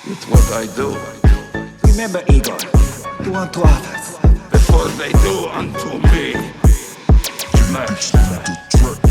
It's what I do. Remember, Igor, do unto others Before they do unto me. Smash that.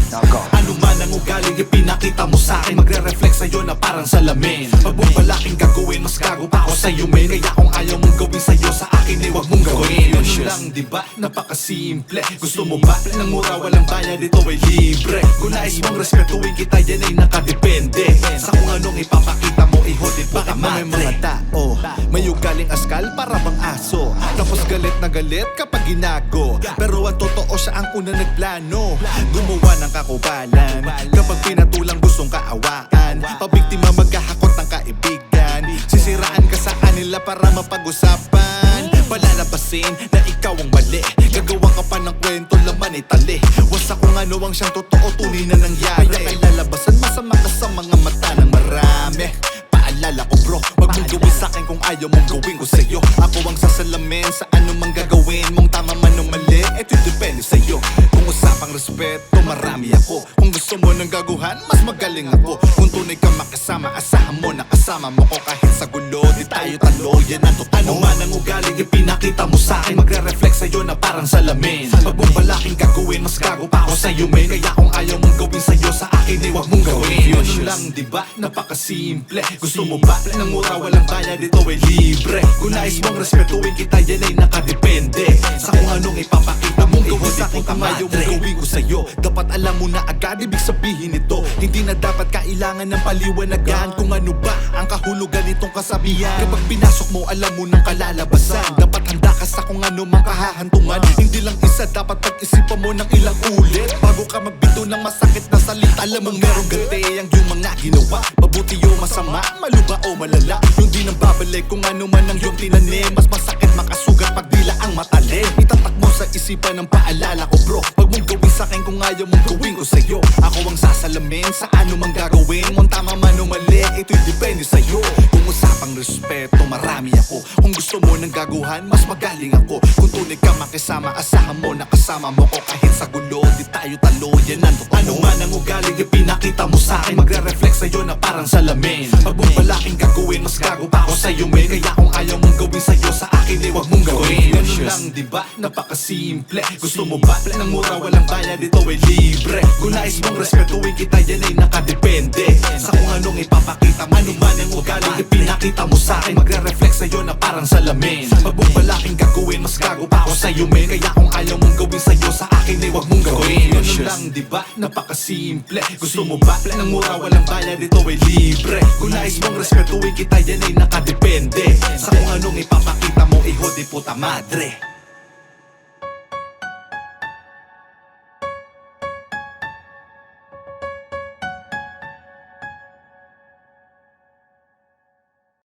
Now go. Ano man ang ugaling ipinakita mo sa'kin, magre-reflect sa'yo na parang salamin. Pag mong balaking gagawin, mas gago pa ako sa'yo, men. Kaya kung ayaw mong gawin sa'yo, sa akin eh, wag mong gawin. Ganun lang, diba? Napakasimple. Gusto mo ba ng mura, walang bayad, ito ay libre. Kung nais mong respetuin kita, yan ay nakadepende sa kung anong ipapakita mo, ihodin pa ka May mga tao, may ugaling askal para bang aso. Tapos galit na galit kapag ginago. Pero ang totoo siya ang una nagplano. Gumawa ng kakubalan kapag pinatulang gustong kaawaan. Pabiktima maghahakot ng kaibigan. Sisiraan ka sa kanila para mapag-usapan. Palalabasin na ikaw ang mali. Gagawa ka pa ng kwento, laman itali. Wasa kung ano ang siyang totoo, tunay na nangyari. Kaya lalabasan masama ka sa mga mata ng marami. Paalala ko bro, wag mong gawin sa'kin kung ayaw mong gawin ko sa'yo. Ako ang sasalamin sa anumang gagawin mong tama man o mali, eto depende sa'yo. Kung usapang respeto, marami ako. Kung gusto mo ng gaguhan, mas magaling ako. Kung tunay ka makasama, asahan mo na kasama mo ko. Kahit sa gulo, di tayo talo, yan ang totoo. Ano man ang ugaling ipinakita mo sa'kin, magre-reflect sa'yo na parang salamin. Pag mong balaking gagawin, mas gago pa ako sa'yo, men. Kaya kung ayaw mong gawin sa'yo, sa akin eh, wag mong gawin. Ganun lang, diba? Napakasimple. Gusto mo ba ng mura, walang bayad, ito ay libre. Kung nais mong respetuin kita, yan ay nakadepende sa kung anong ipapakita mong Gawin sa'kin kung ayaw mong gawin ko sa'yo. Dapat alam mo na agad, ibig sabihin nito. Hindi na dapat kailangan ng paliwanagan kung ano ba ang kahulugan nitong kasabihan. Kapag pinasok mo, alam mo ng kalalabasan. Dapat handa ka sa kung ano mang kahahantungan. Hindi lang isa, dapat pag-isipan mo ng ilang ulit bago ka magbito ng masakit na salita. Alam mong merong gante ang iyong mga ginawa. Mabuti o masama, maluba o malala. Yung di nang babalik kung ano man ang iyong tinanim. Mas masakit makasugat pag dila ang matalim. Itatak mo sa isipan ng paalala ko bro. Wag mong gawin sa'kin kung ayaw mong gawin ko sa'yo. Ako ang sasalamin sa ano mang gagawin mong tama man o mali, ito'y depende sa'yo. Kung usapang respeto, marami ako. Kung gusto mo ng gaguhan, mas magaling ako. Kung tunay ka makisama, asahan mo na kasama mo ko. Kahit sa gulo, di tayo talo, yan ang totoo. Ano man ang ugaling ipinakita mo sa'kin, magre-reflect sa'yo na parang salamin. Pag mong balaking gagawin, mas gago pa ako sa'yo, men. Kaya kung ayaw mong gawin sa'yo, sa akin eh, wag mong gawin. Ganun lang, diba? Napakasimple. Gusto mo ba ng mura, walang bayad, ito ay libre. Kung nais mong respetuin kita, yan ay nakadepende sa kung anong ipapakita mo. Ano man ang ugaling ipinakita mo sa'kin, magre-reflect sa'yo na parang salamin. Pag mong balaking gagawin, mas gago pa ako sa'yo, men. Kaya kung ayaw mong gawin sa'yo, sa akin eh, wag mong gawin. Ganun lang, diba? Napakasimple. Gusto mo ba ng mura, walang bayad, ito ay libre. Kung nais mong respetuin kita, yan ay nakadepende sa kung anong ipapakita mo, hijo de puta madre.